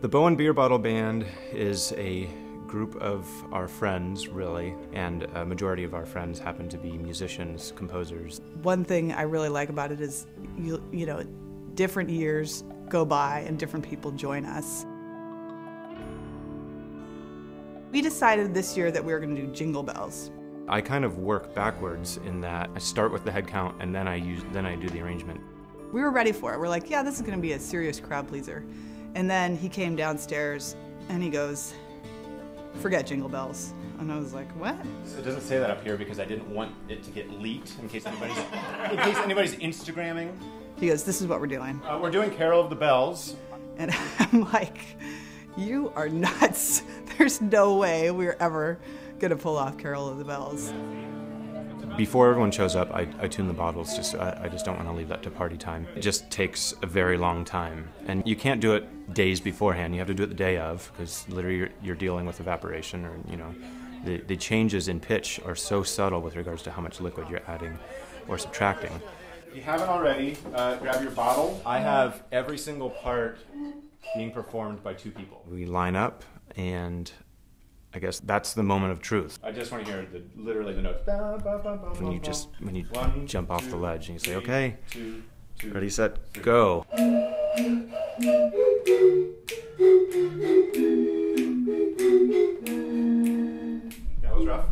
The Bowen Beer Bottle Band is a group of our friends, really, and a majority of our friends happen to be musicians, composers. One thing I really like about it is, you know, different years go by and different people join us. We decided this year that we were going to do Jingle Bells. I kind of work backwards in that I start with the head count and then I do the arrangement. We were ready for it. We're like, yeah, this is going to be a serious crowd pleaser. And then he came downstairs and he goes, "Forget Jingle Bells." And I was like, what? So it doesn't say that up here because I didn't want it to get leaked in case anybody's Instagramming. He goes, "This is what we're doing." We're doing Carol of the Bells. And I'm like, you are nuts. There's no way we're ever gonna pull off Carol of the Bells. Before everyone shows up, I tune the bottles. I just don't want to leave that to party time. It just takes a very long time. And you can't do it days beforehand. You have to do it the day of, because literally you're dealing with evaporation, or, you know, the changes in pitch are so subtle with regards to how much liquid you're adding or subtracting. If you haven't already, grab your bottle. I have every single part being performed by two people. We line up, and I guess that's the moment of truth. I just want to hear literally the notes. When you jump off the ledge and you say, okay, ready, set, go. That was rough.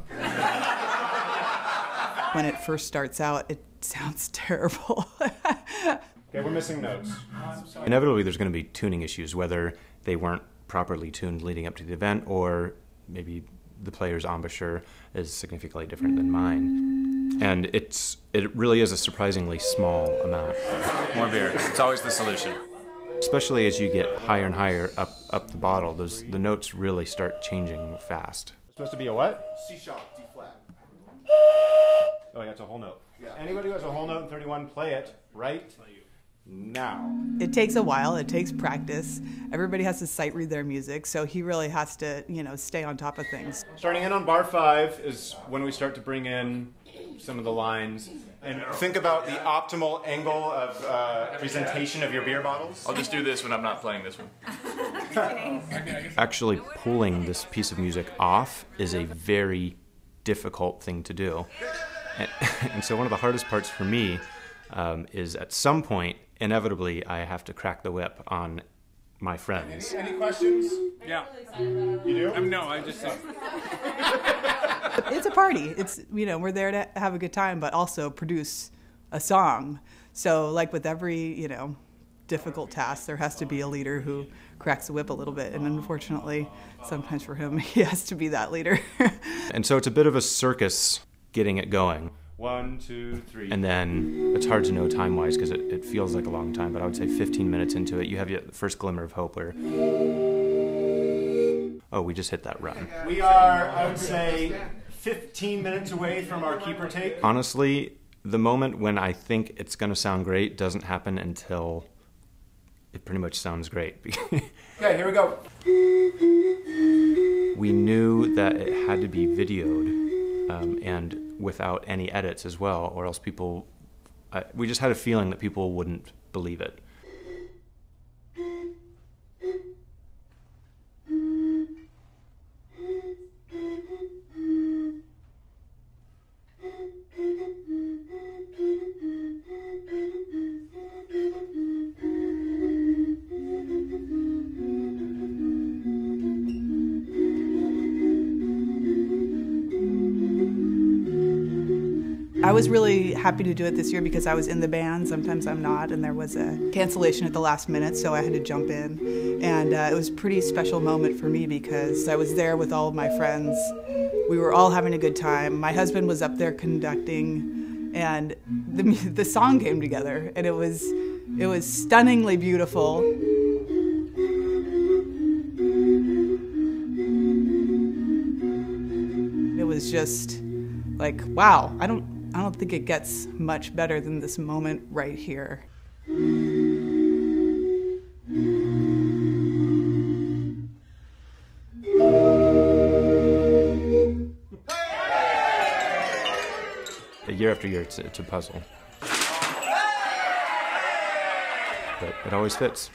When it first starts out, it sounds terrible. Okay, we're missing notes. Inevitably, there's going to be tuning issues, whether they weren't properly tuned leading up to the event, or maybe the player's embouchure is significantly different than mine. And it really is a surprisingly small amount. More beer. It's always the solution. Especially as you get higher and higher up the bottle, the notes really start changing fast. It's supposed to be a what? C sharp, D flat. Oh, yeah, it's a whole note. Yeah. Anybody who has a whole note in 31, play it right now. It takes a while, it takes practice. Everybody has to sight read their music, so he really has to, you know, stay on top of things. Starting in on bar 5 is when we start to bring in some of the lines. And think about the optimal angle of presentation of your beer bottles. I'll just do this when I'm not playing this one. Actually pulling this piece of music off is a very difficult thing to do. And so one of the hardest parts for me is at some point, inevitably, I have to crack the whip on my friends. Any questions? Yeah. You do? No, I just... It's a party. It's, you know, we're there to have a good time, but also produce a song. So like with every, you know, difficult task, there has to be a leader who cracks the whip a little bit. And unfortunately, sometimes for him, he has to be that leader. And so it's a bit of a circus getting it going. 1, 2, 3. And then it's hard to know time-wise because it feels like a long time, but I would say 15 minutes into it, you have the first glimmer of hope where, oh, we just hit that run. We are, I would say, 15 minutes away from our keeper take. Honestly, the moment when I think it's going to sound great doesn't happen until it pretty much sounds great. Okay, here we go. We knew that it had to be videoed. And without any edits as well, or else people, we just had a feeling that people wouldn't believe it. I was really happy to do it this year because I was in the band. Sometimes I'm not, and there was a cancellation at the last minute, so I had to jump in. And it was a pretty special moment for me because I was there with all of my friends. We were all having a good time. My husband was up there conducting, and the song came together, and it was stunningly beautiful. It was just like, wow, I don't think it gets much better than this moment right here. Year after year, it's a puzzle. But it always fits.